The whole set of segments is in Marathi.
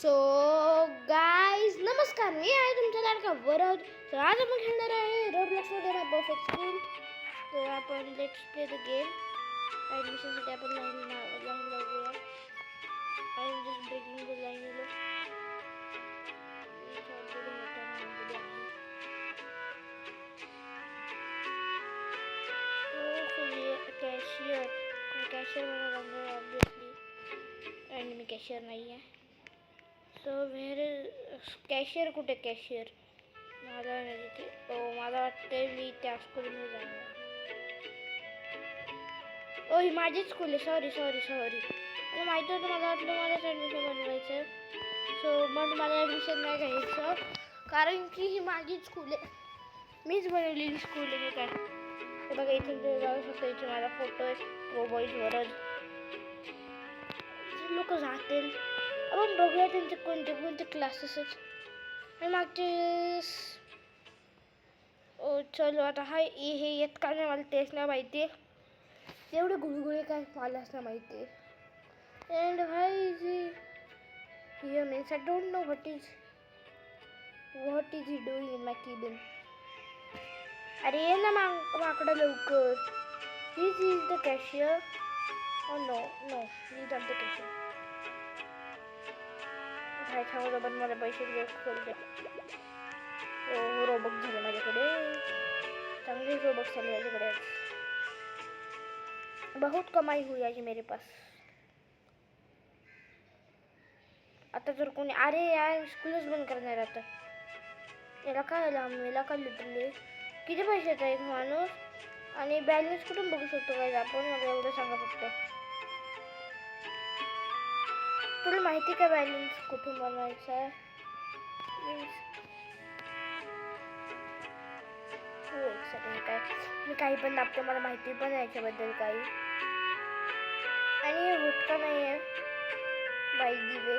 सो गाइस नमस्कार, मी आहे तुमचा लाडका वरद. तर आज आपण खेळणार आहे रोब्लॉक्स वगैरे परफेक्ट स्कूल. तर आपण लेट्स प्ले द गेम. ॲडमिशनसाठी आपण लाईन लावूया. I am just breaking the line येलो. कॅशियर कॅशियर मला लागणार ऑब्विसली, आणि मी कॅशियर नाही आहे. सो कॅशियर कुठे? कॅशियर मला नाही तिथे. मला वाटते मी त्या स्कूलमध्ये जाणार. ही माझीच स्कूल आहे. सॉरी मला माहिती होतं. मला वाटलं मलाच ॲडमिशन बनवायचं. सो मग मला ॲडमिशन नाही घ्यायचं, कारण की ही माझीच स्कूल आहे. मीच बनवलेली स्कूल आहे. काय हे बघा, इथे ते जाऊ शकतो. इथे माझा फोटो आहे. बॉईज वरच लोक जातील. आपण बघूया त्यांचे कोणते कोणते क्लासेस आहेत. आणि मागचे चलो आता हे येत का नाही मला तेच नाही माहिती आहे. तेवढे गुळगुळे काय मलाच नाही माहिती आहे. And here means I don't know what is he doing in my cabin. अरे ये ना माकडं लवकर. This is the cashier. Oh no, he's not the cashier. काय सांगू पण मला पैसे खोल दे. रोबक झाले माझ्याकडे. चांगले रोबक झाले माझ्याकडे. बहुत कमाई हुई आज मेरे पास. आता जर कोणी अरे यार स्कूलच बंद करणार आता. याला काय लुटले. किती पैशाचा आहे एक माणूस, आणि बॅलन्स कुठून बघू शकतो काय आपण? मला एवढं सांगा फक्त. तुला माहिती का बॅलन्स कुठून बनवायचा आहे? काय मी काही पण दाबते, मला माहिती पण याच्याबद्दल काही. आणि होत का नाही आहे बाई दिवे,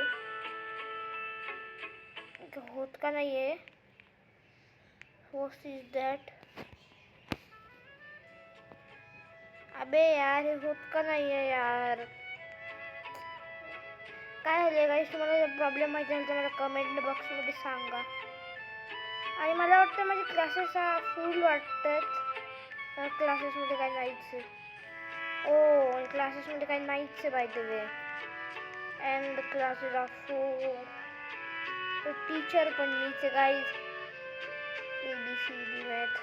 होत का नाही आहे? What is that? अबे यार हे होत का नाही आहे यार? काय झालं गाईस? तुम्हाला प्रॉब्लेम माहिती असेल तर मला कमेंट बॉक्समध्ये सांगा. आणि मला वाटतं माझे क्लासेस फुल वाटतात. क्लासेसमध्ये काही नाहीच आहे. क्लासेसमध्ये काही नाहीच आहे by the way. And the classes are full. Teacher पण मीच आहे गाईज. ABCD math.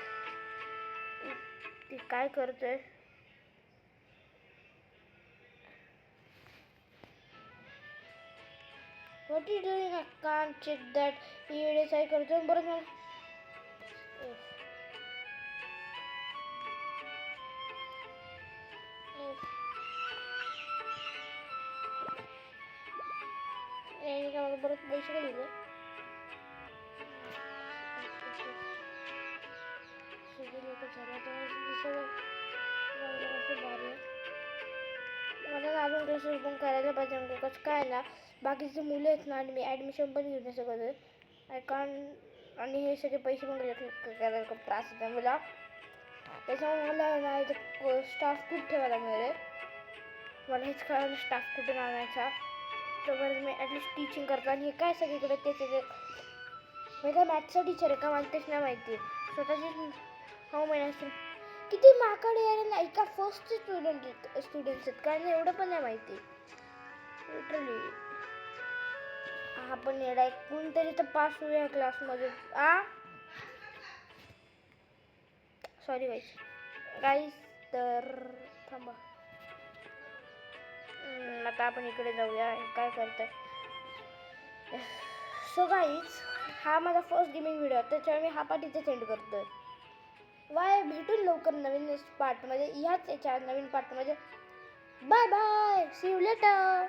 ते काय करतोय? What are you doing? I can't check that. येडे काय करतोय बरं मला. मला परत पैसे काय दिले? मला अजून क्लासेस पण करायला पाहिजे. कसं काय ना, बाकीचे मुलं आहेत ना, आणि मी ॲडमिशन पण घेऊ नाही शकत. आय कान. आणि हे सगळे पैसे पण करायला खूप त्रास होता मला. त्याच्यामुळे मला ना इथं स्टाफ खूप ठेवायला लागणार आहे. मला हेच कळलं स्टाफ कुठून आणायचा. तर मी ॲटलिस्ट टीचिंग करतो. आणि हे काय सगळीकडे त्याचे मी काय मॅथ्सचा टीचर आहे का मला तेच नाही माहिती. स्वतःची महिन्याची किती माकडे यार नाही का. फर्स्ट स्टुडंट्स आहेत कारण एवढं पण नाही माहिती लिटरली. हा पण येडा आहे. कोणतरी तर पास होऊया क्लासमध्ये. सॉरी गाईस. तर थांबा, आता आपण इकडे जाऊया. काय करताय? सो गाईज, हा माझा फर्स्ट गेमिंग व्हिडिओ आहे, त्याच्यामुळे मी हा पार्ट इथे सेंड करतोय. भेटून लवकर नवीन पार्टमध्ये. ह्याच याच्या नवीन पार्टमध्ये. Bye bye, see you letter.